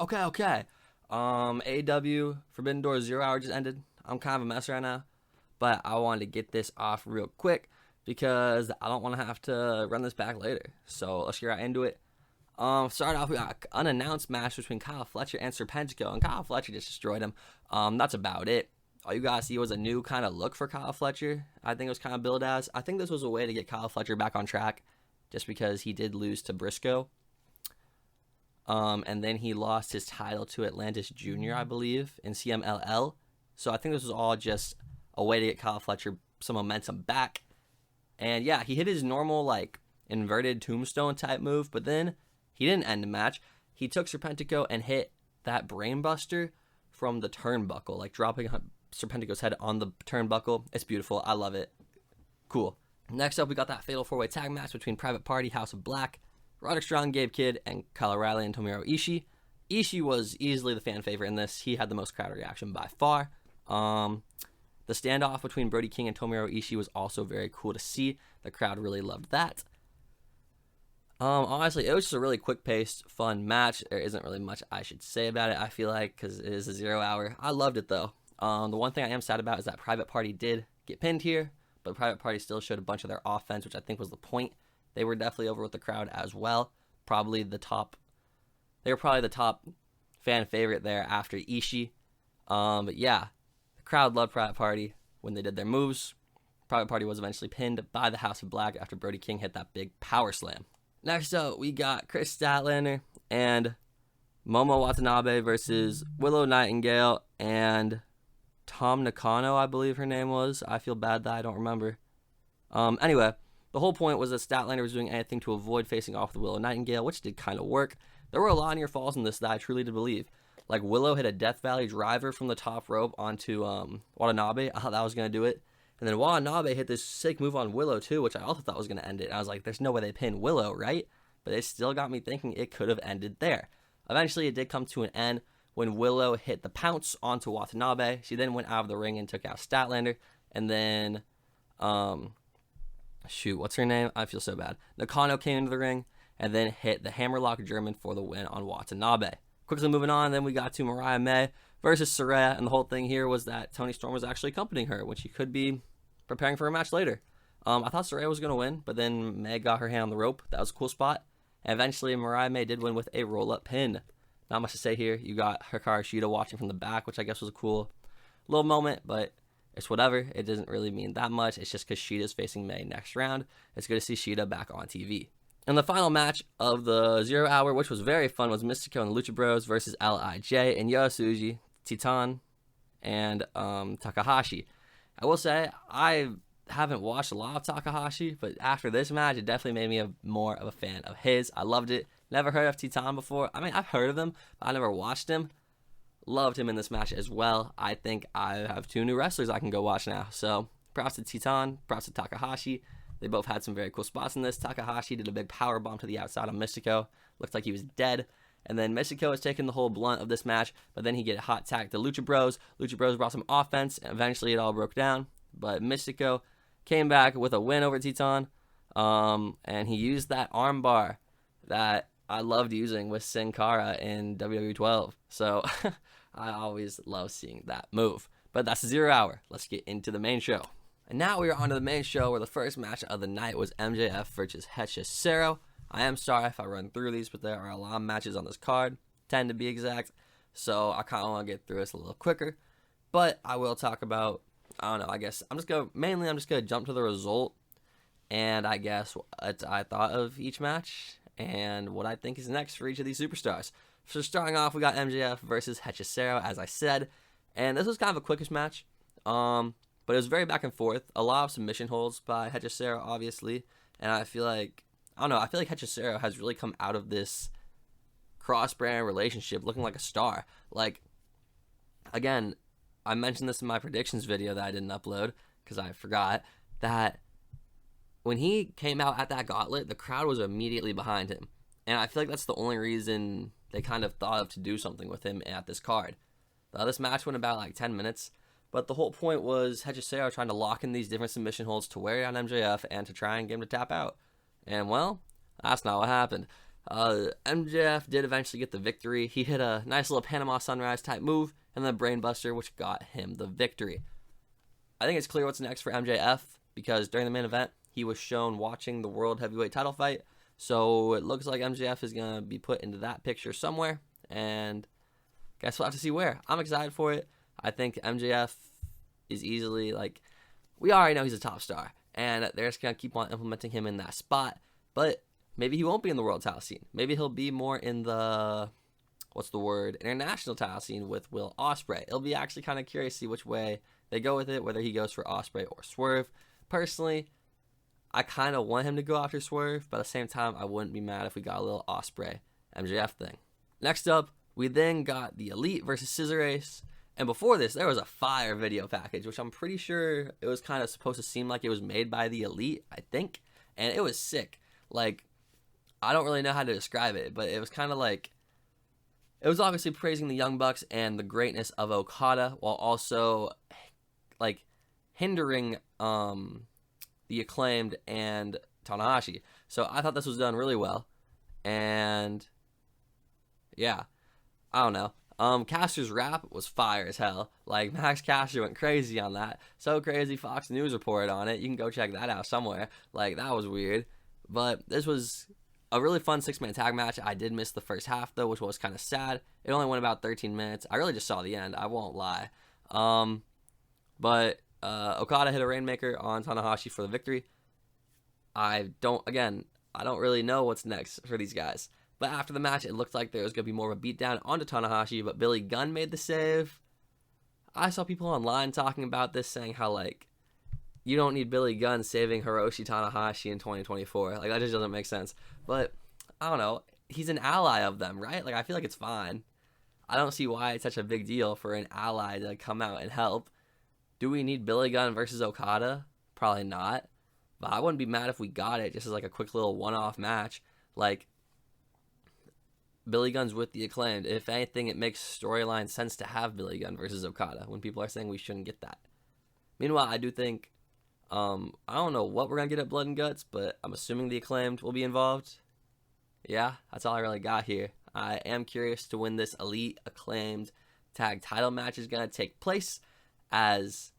Okay. AW Forbidden Door 0 hour just ended. I'm kind of a mess right now, but I wanted to get this off real quick because I don't want to have to run this back later. So let's get right into it. Start off, we got an unannounced match between Kyle Fletcher and Serpentico, and Kyle Fletcher just destroyed him. That's about it. All you guys see was a new kind of look for Kyle Fletcher. I think it was kind of billed as. I think this was a way to get Kyle Fletcher back on track, just because he did lose to Briscoe. And then he lost his title to Atlantis Jr., I believe, in CMLL. So I think this was all just a way to get Kyle Fletcher some momentum back. And yeah, he hit his normal, like, inverted tombstone type move, but then he didn't end the match. He took Serpentico and hit that brainbuster from the turnbuckle, like dropping Serpentico's head on the turnbuckle. It's beautiful. I love it. Cool. Next up, we got that fatal four-way tag match between Private Party, House of Black, Roderick Strong, Gabe Kidd, and Kyle O'Reilly and Tomohiro Ishii. Ishii was easily the fan favorite in this. He had the most crowd reaction by far. The standoff between Brody King and Tomohiro Ishii was also very cool to see. The crowd really loved that. Honestly, it was just a really quick-paced, fun match. There isn't really much I should say about it, I feel like, because it is a 0 hour. I loved it, though. The one thing I am sad about is that Private Party did get pinned here, but Private Party still showed a bunch of their offense, which I think was the point. They were definitely over with the crowd as well. They were probably the top fan favorite there after Ishii. But yeah, the crowd loved Private Party when they did their moves. Private Party was eventually pinned by the House of Black after Brody King hit that big power slam. Next up, we got Chris Statlander and Momo Watanabe versus Willow Nightingale and Tom Nakano, I believe her name was. I feel bad that I don't remember. Anyway, the whole point was that Statlander was doing anything to avoid facing off with Willow Nightingale, which did kind of work. There were a lot of near falls in this that I truly did believe. Like, Willow hit a Death Valley driver from the top rope onto Watanabe. I thought that was going to do it. And then Watanabe hit this sick move on Willow, too, which I also thought was going to end it. And I was like, there's no way they pin Willow, right? But it still got me thinking it could have ended there. Eventually, it did come to an end when Willow hit the pounce onto Watanabe. She then went out of the ring and took out Statlander. And then, what's her name? I feel so bad. Nakano came into the ring and then hit the Hammerlock German for the win on Watanabe. Quickly moving on, then we got to Mariah May versus Saraya, and the whole thing here was that Toni Storm was actually accompanying her, when she could be preparing for a match later. I thought Saraya was going to win, but then May got her hand on the rope. That was a cool spot. And eventually, Mariah May did win with a roll-up pin. Not much to say here. You got Hikaru Shida watching from the back, which I guess was a cool little moment, but it's whatever. It doesn't really mean that much. It's just because Shida's facing May next round. It's good to see Shida back on TV. And the final match of the 0 hour, which was very fun, was Mystico and the Lucha Bros versus LIJ and Yosuji, Titan, and Takahashi. I will say, I haven't watched a lot of Takahashi, but after this match, it definitely made me more of a fan of his. I loved it. Never heard of Titan before. I mean, I've heard of him, but I never watched him. Loved him in this match as well. I think I have 2 new wrestlers I can go watch now. So, props to Titan, props to Takahashi. They both had some very cool spots in this. Takahashi did a big power bomb to the outside on Mystico. Looked like he was dead. And then Mystico was taking the whole blunt of this match, but then he get hot tagged to Lucha Bros. Lucha Bros brought some offense, and eventually it all broke down. But Mystico came back with a win over Titan, and he used that armbar that I loved using with Sin Cara in WWE 12. So I always love seeing that move. But that's 0 hour. Let's get into the main show. And now we are on to the main show, where the first match of the night was MJF versus Hechicero. I am sorry if I run through these, but there are a lot of matches on this card, 10 to be exact, so I kind of want to get through this a little quicker. But I will talk about, I don't know, I guess I'm just going to jump to the result, and I guess what I thought of each match, and what I think is next for each of these superstars. So starting off, we got MJF versus Hechicero, as I said, and this was kind of a quickest match. But it was very back and forth. A lot of submission holds by Hechicero, obviously. And I feel like Hechicero has really come out of this cross-brand relationship looking like a star. Like, again, I mentioned this in my predictions video that I didn't upload because I forgot, that when he came out at that gauntlet, the crowd was immediately behind him. And I feel like that's the only reason they kind of thought of to do something with him at this card. This match went about like 10 minutes. But the whole point was Hechicero trying to lock in these different submission holds to wear down MJF and to try and get him to tap out. And, well, that's not what happened. MJF did eventually get the victory. He hit a nice little Panama Sunrise type move and then Brainbuster, which got him the victory. I think it's clear what's next for MJF because during the main event, he was shown watching the World Heavyweight title fight. So it looks like MJF is going to be put into that picture somewhere. And guess we'll have to see where. I'm excited for it. I think MJF is easily, like, we already know he's a top star. And they're just going to keep on implementing him in that spot. But maybe he won't be in the world title scene. Maybe he'll be more in the, international title scene with Will Ospreay. It'll be actually kind of curious to see which way they go with it, whether he goes for Ospreay or Swerve. Personally, I kind of want him to go after Swerve, but at the same time, I wouldn't be mad if we got a little Ospreay MJF thing. Next up, we then got the Elite versus Scissor Ace. And before this, there was a fire video package, which I'm pretty sure it was kind of supposed to seem like it was made by the Elite, I think. And it was sick. Like, I don't really know how to describe it, but it was kind of like, it was obviously praising the Young Bucks and the greatness of Okada, while also, like, hindering the Acclaimed and Tanahashi. So I thought this was done really well. And yeah, I don't know. Caster's rap was fire as hell. Like, Max Caster went crazy on that. So crazy, Fox News reported on it. You can go check that out somewhere. Like, that was weird. But this was a really fun 6-man tag match. I did miss the first half, though, which was kind of sad. It only went about 13 minutes. I really just saw the end. I won't lie. But Okada hit a Rainmaker on Tanahashi for the victory. I don't really know what's next for these guys. But after the match, it looked like there was going to be more of a beatdown onto Tanahashi, but Billy Gunn made the save. I saw people online talking about this, saying how, like, you don't need Billy Gunn saving Hiroshi Tanahashi in 2024. Like, that just doesn't make sense. But, I don't know. He's an ally of them, right? Like, I feel like it's fine. I don't see why it's such a big deal for an ally to come out and help. Do we need Billy Gunn versus Okada? Probably not. But I wouldn't be mad if we got it just as, like, a quick little one-off match. Like, Billy Gunn's with the Acclaimed. If anything, it makes storyline sense to have Billy Gunn versus Okada when people are saying we shouldn't get that. Meanwhile, I do think, I don't know what we're going to get at Blood and Guts, but I'm assuming the Acclaimed will be involved. Yeah, that's all I really got here. I am curious to when this Elite Acclaimed tag title match is going to take place, as,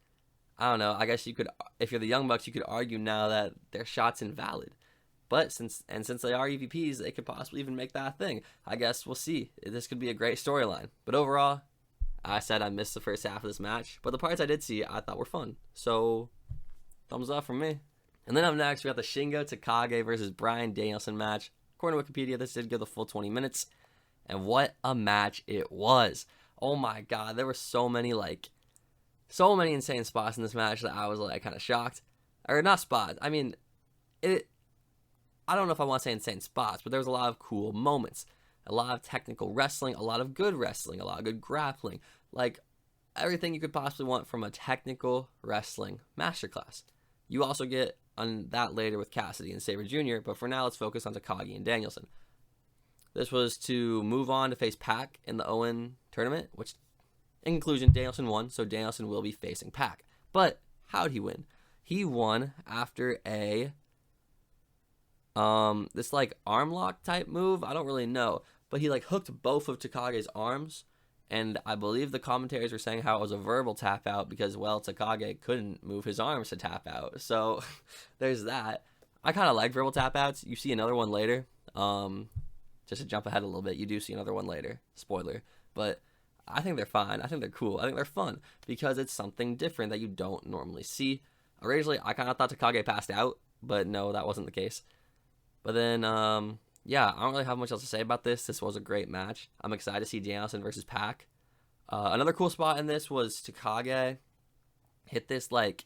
I don't know, I guess you could, if you're the Young Bucks, you could argue now that their shot's invalid. But since they are EVPs, they could possibly even make that a thing. I guess we'll see. This could be a great storyline. But overall, I said I missed the first half of this match. But the parts I did see, I thought were fun. So, thumbs up from me. And then up next, we got the Shingo Takagi versus Bryan Danielson match. According to Wikipedia, this did go the full 20 minutes. And what a match it was. Oh my god, there were so many insane spots in this match that I was, like, kind of shocked. Or not spots. I mean, I don't know if I want to say insane spots, but there was a lot of cool moments. A lot of technical wrestling, a lot of good wrestling, a lot of good grappling. Like, everything you could possibly want from a technical wrestling masterclass. You also get on that later with Cassidy and Sabre Jr., but for now, let's focus on Takagi and Danielson. This was to move on to face Pac in the Owen tournament, which, in conclusion, Danielson won, so Danielson will be facing Pac. But how'd he win? He won after a this, like, arm lock type move. I don't really know, but he, like, hooked both of Takagi's arms, and I believe the commentators were saying how it was a verbal tap out because, well, Takagi couldn't move his arms to tap out. So there's that. I kind of like verbal tap outs. You see another one later. Just to jump ahead a little bit, you do see another one later. Spoiler. But I think they're fine. I think they're cool. I think they're fun because it's something different that you don't normally see. Originally, I kind of thought Takagi passed out, but no, that wasn't the case. But then, yeah, I don't really have much else to say about this. This was a great match. I'm excited to see Danielson versus Pac. Another cool spot in this was Takagi hit this, like,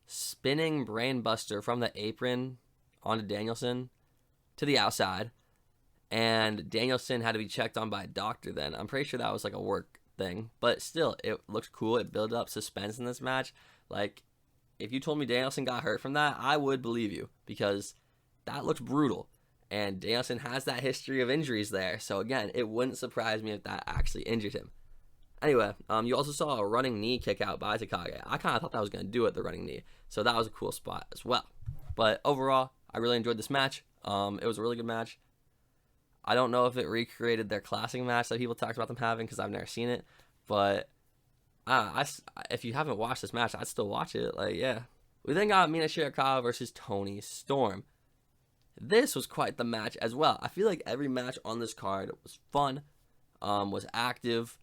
spinning brain buster from the apron onto Danielson to the outside. And Danielson had to be checked on by a doctor then. I'm pretty sure that was, like, a work thing. But still, it looked cool. It built up suspense in this match. Like, if you told me Danielson got hurt from that, I would believe you. Because that looked brutal. And Danielson has that history of injuries there. So, again, it wouldn't surprise me if that actually injured him. Anyway, you also saw a running knee kick out by Takagi. I kind of thought that was going to do it, the running knee. So that was a cool spot as well. But overall, I really enjoyed this match. It was a really good match. I don't know if it recreated their classic match that people talked about them having because I've never seen it. But if you haven't watched this match, I'd still watch it. Like, yeah. We then got Mina Shirakawa versus Toni Storm. This was quite the match as well. I feel like every match on this card was fun, was active.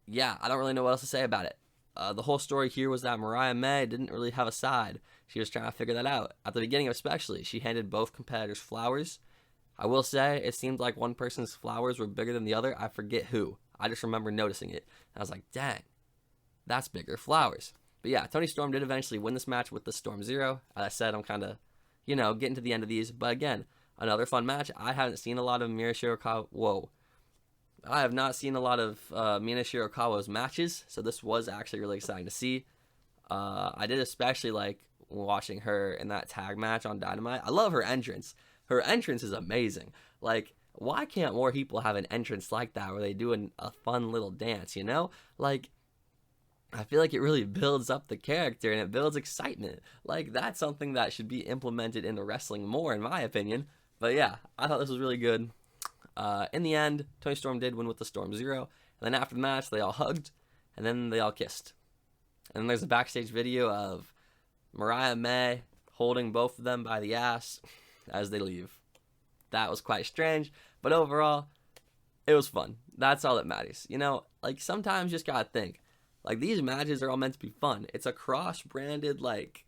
Yeah, I don't really know what else to say about it. The whole story here was that Mariah May didn't really have a side. She was trying to figure that out. At the beginning especially, she handed both competitors flowers. I will say, it seemed like one person's flowers were bigger than the other. I forget who. I just remember noticing it. And I was like, dang, that's bigger flowers. But yeah, Toni Storm did eventually win this match with the Storm Zero. As I said, I'm kind of, getting to the end of these. But again, another fun match. I haven't seen a lot of Mina Shirakawa. Whoa. I have not seen a lot of Mina Shirakawa's matches, so this was actually really exciting to see. I did especially like watching her in that tag match on Dynamite. I love her entrance. Her entrance is amazing. Like, why can't more people have an entrance like that where they do a fun little dance, Like, I feel like it really builds up the character and it builds excitement. Like, that's something that should be implemented into wrestling more, in my opinion. But yeah, I thought this was really good. In the end, Toni Storm did win with the Storm Zero. And then after the match, they all hugged, and then they all kissed. And then there's a backstage video of Mariah May holding both of them by the ass as they leave. That was quite strange, but overall, it was fun. That's all that matters. Like, sometimes you just gotta think. Like, these matches are all meant to be fun. It's a cross-branded, like,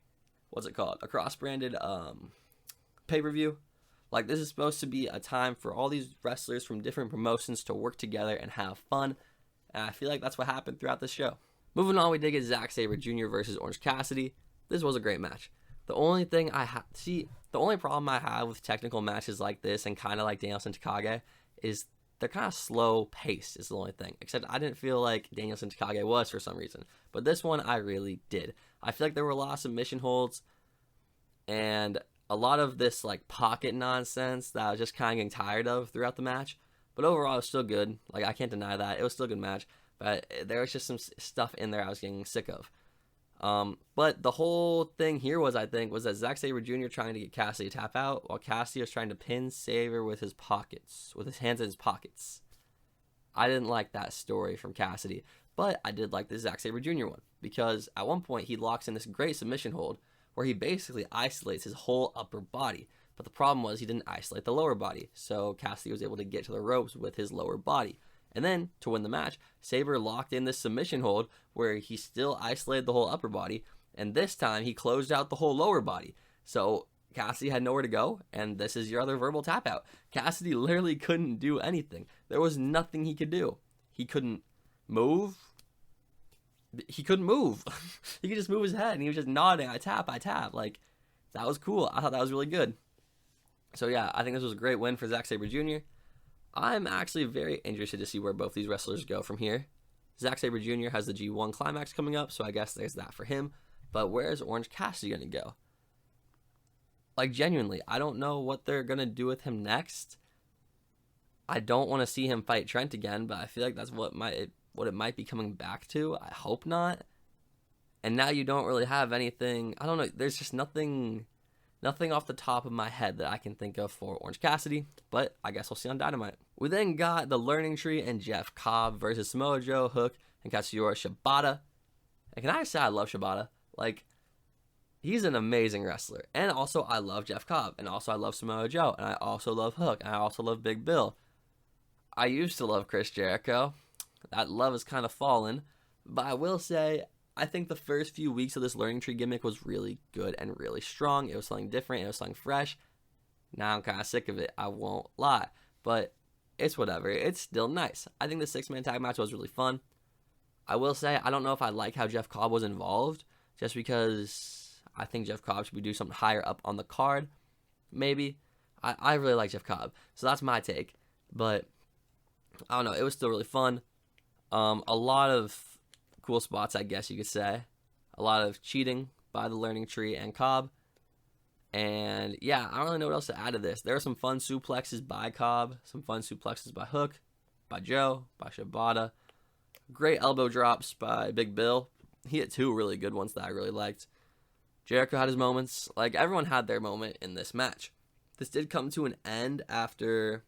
what's it called? A cross-branded, pay-per-view. Like, this is supposed to be a time for all these wrestlers from different promotions to work together and have fun. And I feel like that's what happened throughout this show. Moving on, we did get Zack Sabre Jr. versus Orange Cassidy. This was a great match. The only thing the only problem I have with technical matches like this and kind of like Danielson Takagi is they're kind of slow paced is the only thing. Except I didn't feel like Danielson Takagi was for some reason. But this one I really did. I feel like there were a lot of submission holds and a lot of this like pocket nonsense that I was just kind of getting tired of throughout the match. But overall, it was still good. Like, I can't deny that. It was still a good match. But there was just some stuff in there I was getting sick of. But the whole thing here was that Zack Sabre Jr. trying to get Cassidy to tap out while Cassidy was trying to pin Sabre with his hands in his pockets. I didn't like that story from Cassidy, but I did like the Zack Sabre Jr. one because at one point he locks in this great submission hold where he basically isolates his whole upper body. But the problem was he didn't isolate the lower body, so Cassidy was able to get to the ropes with his lower body. And then, to win the match, Sabre locked in this submission hold where he still isolated the whole upper body, and this time he closed out the whole lower body. So Cassidy had nowhere to go, and this is your other verbal tap out. Cassidy literally couldn't do anything. There was nothing he could do. He couldn't move. He couldn't move. He could just move his head, and he was just nodding, I tap. Like, that was cool. I thought that was really good. So yeah, I think this was a great win for Zack Sabre Jr. I'm actually very interested to see where both these wrestlers go from here. Zack Sabre Jr. has the G1 Climax coming up, so I guess there's that for him. But where's Orange Cassidy going to go? Like, genuinely, I don't know what they're going to do with him next. I don't want to see him fight Trent again, but I feel like that's what it might be coming back to. I hope not. And now you don't really have anything. I don't know. There's just nothing off the top of my head that I can think of for Orange Cassidy, but I guess we'll see on Dynamite. We then got the Learning Tree and Jeff Cobb versus Samoa Joe, Hook, and Katsuyori Shibata. And can I say I love Shibata? Like, he's an amazing wrestler. And also, I love Jeff Cobb. And also, I love Samoa Joe. And I also love Hook. And I also love Big Bill. I used to love Chris Jericho. That love has kind of fallen. But I will say, I think the first few weeks of this Learning Tree gimmick was really good and really strong. It was something different. It was something fresh. Now I'm kind of sick of it. I won't lie. But it's whatever. It's still nice. I think the 6-man tag match was really fun. I will say, I don't know if I like how Jeff Cobb was involved. Just because I think Jeff Cobb should be doing something higher up on the card. Maybe. I really like Jeff Cobb. So that's my take. But I don't know. It was still really fun. A lot of cool spots, I guess you could say. A lot of cheating by the Learning Tree and Cobb. And yeah, I don't really know what else to add to this. There are some fun suplexes by Cobb, some fun suplexes by Hook, by Joe, by Shibata. Great elbow drops by Big Bill. He had 2 really good ones that I really liked. Jericho had his moments. Like, everyone had their moment in this match. This did come to an end after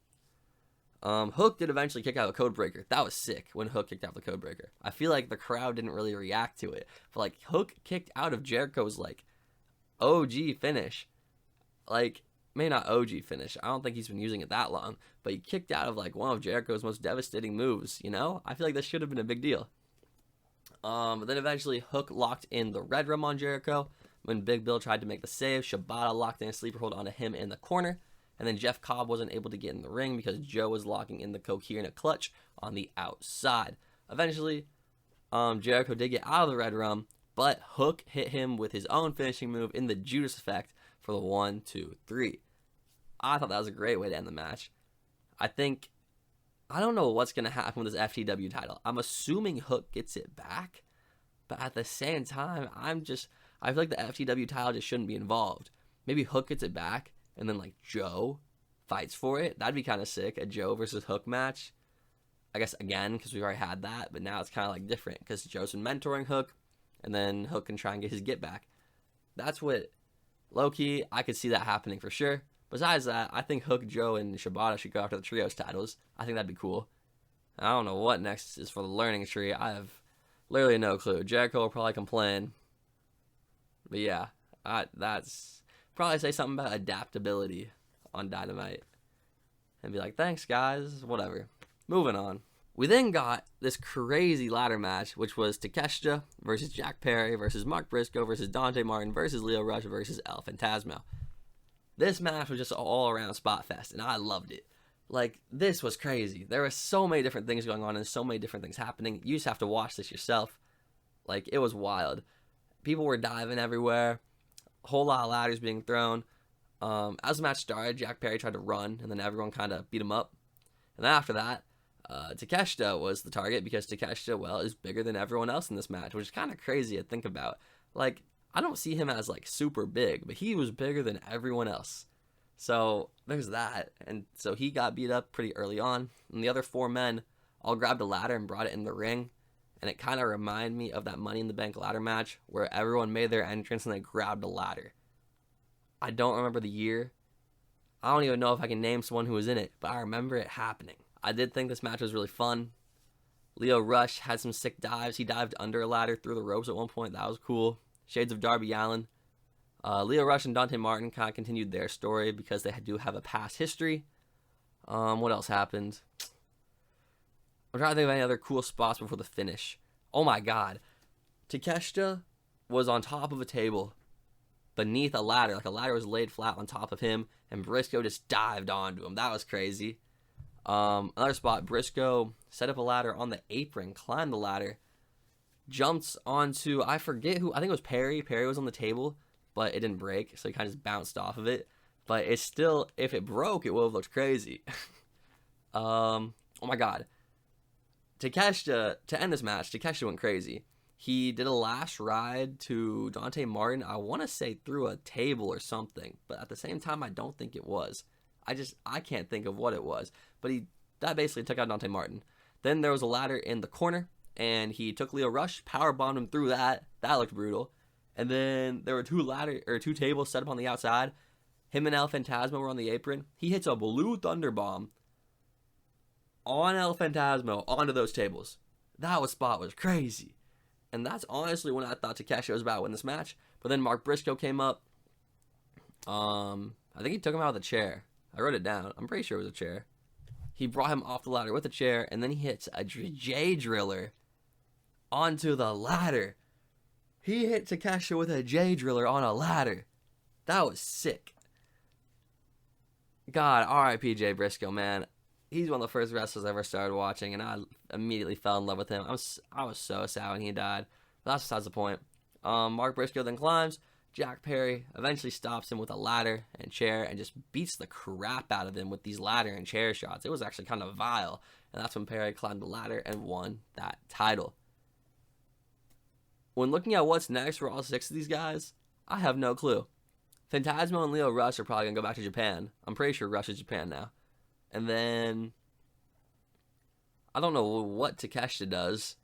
Hook did eventually kick out a Codebreaker. That was sick when Hook kicked out the Codebreaker. I feel like the crowd didn't really react to it. But like Hook kicked out of Jericho's like OG finish. Like, maybe not OG finish. I don't think he's been using it that long. But he kicked out of like one of Jericho's most devastating moves, you know? I feel like this should have been a big deal. But then eventually Hook locked in the Red Room on Jericho. When Big Bill tried to make the save, Shibata locked in a sleeper hold onto him in the corner. And then Jeff Cobb wasn't able to get in the ring because Joe was locking in the coherent clutch on the outside. Eventually, Jericho did get out of the Red Room, but Hook hit him with his own finishing move in the Judas effect for the 1, 2, 3. I thought that was a great way to end the match. I don't know what's going to happen with this FTW title. I'm assuming Hook gets it back, but at the same time, I feel like the FTW title just shouldn't be involved. Maybe Hook gets it back, and then like Joe fights for it. That'd be kind of sick, a Joe versus Hook match. I guess again, because we've already had that, but now it's kind of like different, because Joe's been mentoring Hook, and then Hook can try and get his get back. That's what, low-key, I could see that happening for sure. Besides that, I think Hook, Joe, and Shibata should go after the trios titles. I think that'd be cool. I don't know what next is for the learning tree. I have literally no clue. Jericho will probably complain. But yeah, that's probably say something about adaptability on Dynamite. And be like, thanks guys, whatever. Moving on. We then got this crazy ladder match, which was Takeshita versus Jack Perry versus Mark Briscoe versus Dante Martin versus Lio Rush versus El Phantasmo. This match was just an all-around spot fest, and I loved it. Like, this was crazy. There were so many different things going on and so many different things happening. You just have to watch this yourself. Like, it was wild. People were diving everywhere. A whole lot of ladders being thrown. As the match started, Jack Perry tried to run, and then everyone kind of beat him up. And then after that, Takeshita was the target because Takeshita, well, is bigger than everyone else in this match, which is kind of crazy to think about. Like, I don't see him as, like, super big, but he was bigger than everyone else. So, there's that. And so he got beat up pretty early on. And the other 4 men all grabbed a ladder and brought it in the ring. And it kind of reminded me of that Money in the Bank ladder match where everyone made their entrance and they grabbed a ladder. I don't remember the year. I don't even know if I can name someone who was in it, but I remember it happening. I did think this match was really fun. Lio Rush had some sick dives. He dived under a ladder through the ropes at one point. That was cool. Shades of Darby Allin. Lio Rush and Dante Martin kind of continued their story because they do have a past history. What else happened? I'm trying to think of any other cool spots before the finish. Oh my god. Takeshita was on top of a table beneath a ladder. Like a ladder was laid flat on top of him, and Briscoe just dived onto him. That was crazy. Another spot, Briscoe set up a ladder on the apron, climbed the ladder, jumps onto, I forget who, I think it was Perry. Perry was on the table, but it didn't break, so he kind of just bounced off of it. But it's still, if it broke, it would have looked crazy. Oh my god. Takeshita, to end this match, Takeshita went crazy. He did a last ride to Dante Martin, I want to say through a table or something, but at the same time, I don't think it was. I can't think of what it was, but that basically took out Dante Martin. Then there was a ladder in the corner, and he took Lio Rush, powerbombed him through that. That looked brutal. And then there were 2 tables set up on the outside. Him and El Phantasmo were on the apron. He hits a blue thunder bomb on El Phantasmo onto those tables. That spot was crazy. And that's honestly when I thought Takeshita was about to win this match. But then Mark Briscoe came up. I think he took him out of the chair. I wrote it down. I'm pretty sure it was a chair. He brought him off the ladder with a chair, and then he hits a J-Driller onto the ladder. He hit Takeshita with a J-Driller on a ladder. That was sick. God, R.I.P. Jay Briscoe, man. He's one of the first wrestlers I ever started watching, and I immediately fell in love with him. I was so sad when he died. But that's besides the point. Mark Briscoe then climbs. Jack Perry eventually stops him with a ladder and chair and just beats the crap out of him with these ladder and chair shots. It was actually kind of vile. And that's when Perry climbed the ladder and won that title. When looking at what's next for all 6 of these guys, I have no clue. Phantasmo and Lio Rush are probably going to go back to Japan. I'm pretty sure Rush is Japan now. And then, I don't know what Takeshita does.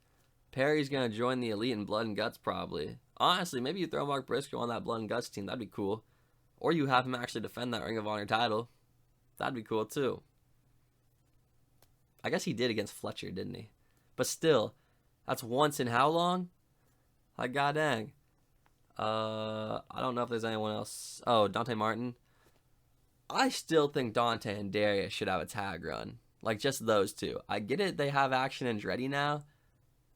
Perry's going to join the Elite in Blood and Guts probably. Honestly, maybe you throw Mark Briscoe on that Blood and Guts team. That'd be cool. Or you have him actually defend that Ring of Honor title. That'd be cool too. I guess he did against Fletcher, didn't he? But still, that's once in how long? Like, god dang. I don't know if there's anyone else. Oh, Dante Martin. I still think Dante and Darius should have a tag run. Like, just those two. I get it, they have Action and Andretti now,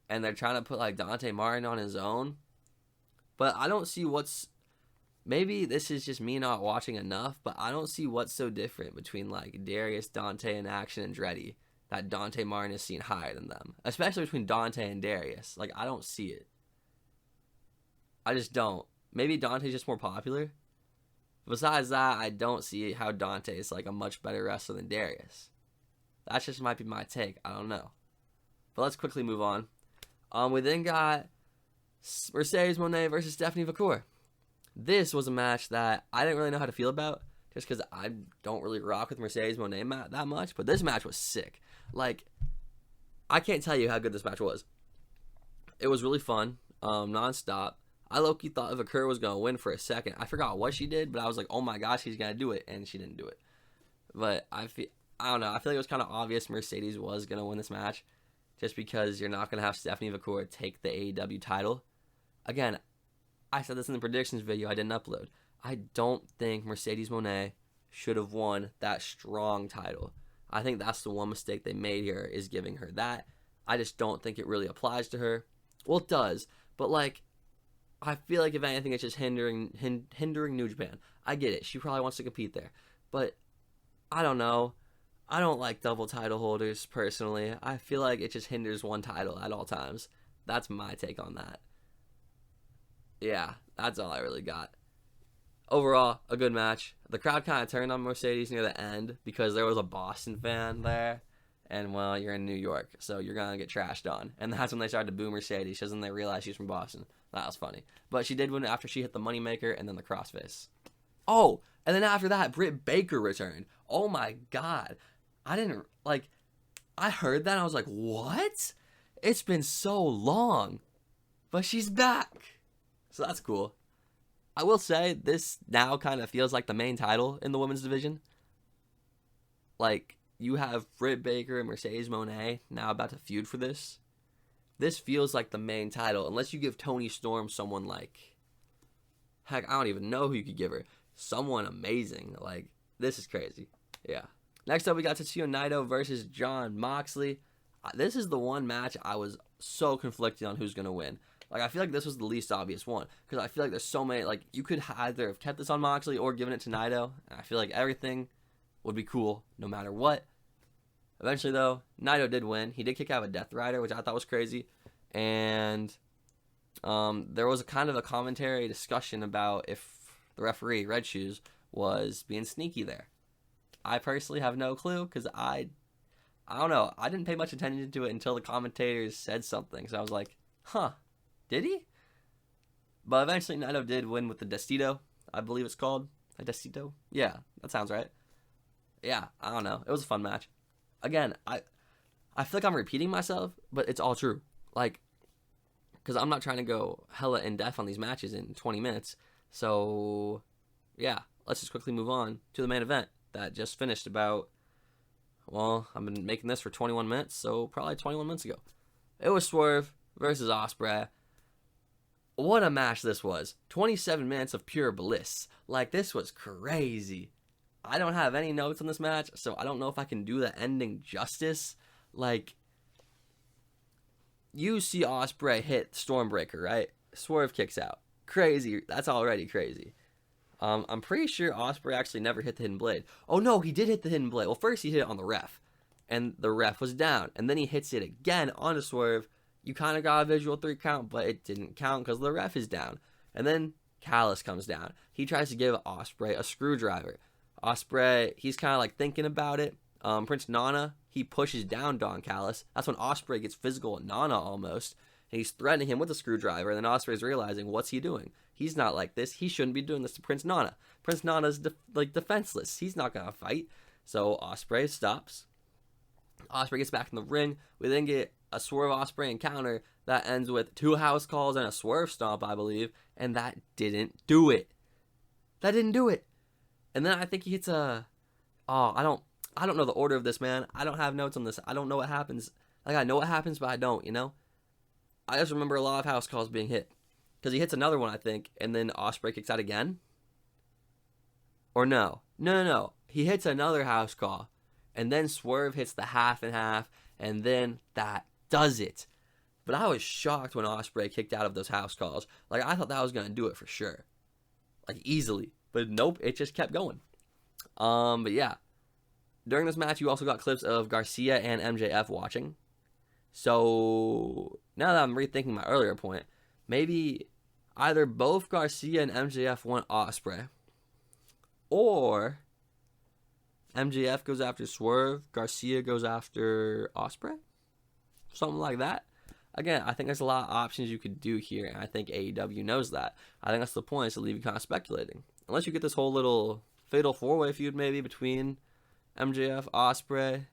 and they're trying to put, like, Dante Martin on his own. But I don't see what's... Maybe this is just me not watching enough, but I don't see what's so different between, like, Darius, Dante, and Action Andretti that Dante Martin is seen higher than them. Especially between Dante and Darius. Like, I don't see it. I just don't. Maybe Dante's just more popular. Besides that, I don't see how Dante is, like, a much better wrestler than Darius. That just might be my take. I don't know. But let's quickly move on. We then got Mercedes Moné versus Stephanie Vacour. This was a match that I didn't really know how to feel about, just because I don't really rock with Mercedes Moné that much. But this match was sick. Like, I can't tell you how good this match was. It was really fun, nonstop. I low-key thought Vacour was going to win for a second. I forgot what she did, but I was like, oh my gosh, she's going to do it. And she didn't do it. But I don't know. I feel like it was kind of obvious Mercedes was going to win this match, just because you're not going to have Stephanie Vacour take the AEW title. Again, I said this in the predictions video I didn't upload. I don't think Mercedes Moné should have won that strong title. I think that's the one mistake they made here, is giving her that. I just don't think it really applies to her. Well, it does, but like, I feel like if anything, it's just hindering New Japan. I get it. She probably wants to compete there, but I don't know. I don't like double title holders personally. I feel like it just hinders one title at all times. That's my take on that. Yeah, that's all I really got. Overall, a good match. The crowd kind of turned on Mercedes near the end because there was a Boston fan there. And, well, you're in New York, so you're going to get trashed on. And that's when they started to boo Mercedes, because then they realized she's from Boston. That was funny. But she did win after she hit the Moneymaker and then the crossface. Oh, and then after that, Britt Baker returned. Oh, my God. I heard that and I was like, what? It's been so long. But she's back. So that's cool. I will say, this now kind of feels like the main title in the women's division. Like, you have Britt Baker and Mercedes Moné now about to feud for this. This feels like the main title, unless you give Toni Storm someone like... Heck, I don't even know who you could give her. Someone amazing. Like, this is crazy. Yeah. Next up, we got Tetsuya Naito versus Jon Moxley. This is the one match I was so conflicted on who's going to win. Like, I feel like this was the least obvious one, because I feel like there's so many, like, you could either have kept this on Moxley or given it to Naito, and I feel like everything would be cool no matter what. Eventually, though, Naito did win. He did kick out a Death Rider, which I thought was crazy, and there was a kind of a commentary discussion about if the referee, Red Shoes, was being sneaky there. I personally have no clue, because I don't know, I didn't pay much attention to it until the commentators said something, so I was like, huh. Did he? But eventually Naito did win with the Destito, I believe it's called. A Destito? Yeah, that sounds right. Yeah, I don't know. It was a fun match. Again, I feel like I'm repeating myself, but it's all true. Like, because I'm not trying to go hella in-depth on these matches in 20 minutes. So, yeah, let's just quickly move on to the main event that just finished about, well, I've been making this for 21 minutes, so probably 21 minutes ago. It was Swerve versus Ospreay. What a match this was. 27 minutes of pure bliss. Like, this was crazy. I don't have any notes on this match, so I don't know if I can do the ending justice. Like, you see Ospreay hit Stormbreaker, right? Swerve kicks out. Crazy. That's already crazy. I'm pretty sure Ospreay actually never hit the Hidden Blade. Oh, no, he did hit the Hidden Blade. Well, first he hit it on the ref, and the ref was down. And then he hits it again onto Swerve. You kind of got a visual 3 count, but it didn't count because the ref is down. And then Callis comes down. He tries to give Ospreay a screwdriver. Ospreay, he's kind of like thinking about it. Prince Nana, he pushes down Don Callis. That's when Ospreay gets physical with Nana almost. And he's threatening him with a screwdriver. And then Ospreay's realizing, what's he doing? He's not like this. He shouldn't be doing this to Prince Nana. Prince Nana's defenseless. He's not going to fight. So Ospreay stops. Ospreay gets back in the ring. We then get a Swerve Ospreay encounter that ends with 2 house calls and a Swerve stomp, I believe. And that didn't do it. That didn't do it. And then I think he hits a... Oh, I I don't know the order of this, man. I don't have notes on this. I don't know what happens. Like, I know what happens, but I don't, you know? I just remember a lot of house calls being hit. Because he hits another one, I think, and then Ospreay kicks out again? Or no. No. He hits another house call, and then Swerve hits the half and half, and then that does it. But I was shocked when Ospreay kicked out of those house calls. Like, I thought that was going to do it for sure. Like, easily. But nope, it just kept going. But yeah. During this match, you also got clips of Garcia and MJF watching. So, now that I'm rethinking my earlier point, maybe either both Garcia and MJF want Ospreay, or MJF goes after Swerve, Garcia goes after Ospreay, something like that. Again, I think there's a lot of options you could do here, and I think AEW knows that. I think that's the point, is to leave you kind of speculating. Unless you get this whole little fatal four-way feud maybe between MJF, Ospreay,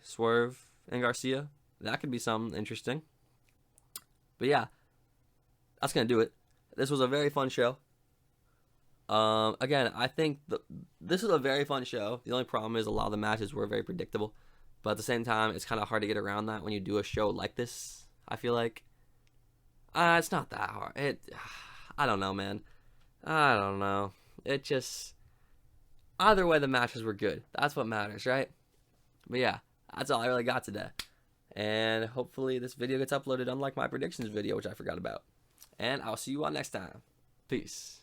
Swerve, and Garcia. That could be something interesting. But yeah, that's going to do it. This was a very fun show. Again, I think this is a very fun show. The only problem is a lot of the matches were very predictable. But at the same time, it's kind of hard to get around that when you do a show like this, I feel like. It's not that hard. I don't know, man. I don't know. It just... Either way, the matches were good. That's what matters, right? But yeah, that's all I really got today. And hopefully this video gets uploaded, unlike my predictions video, which I forgot about. And I'll see you all next time. Peace.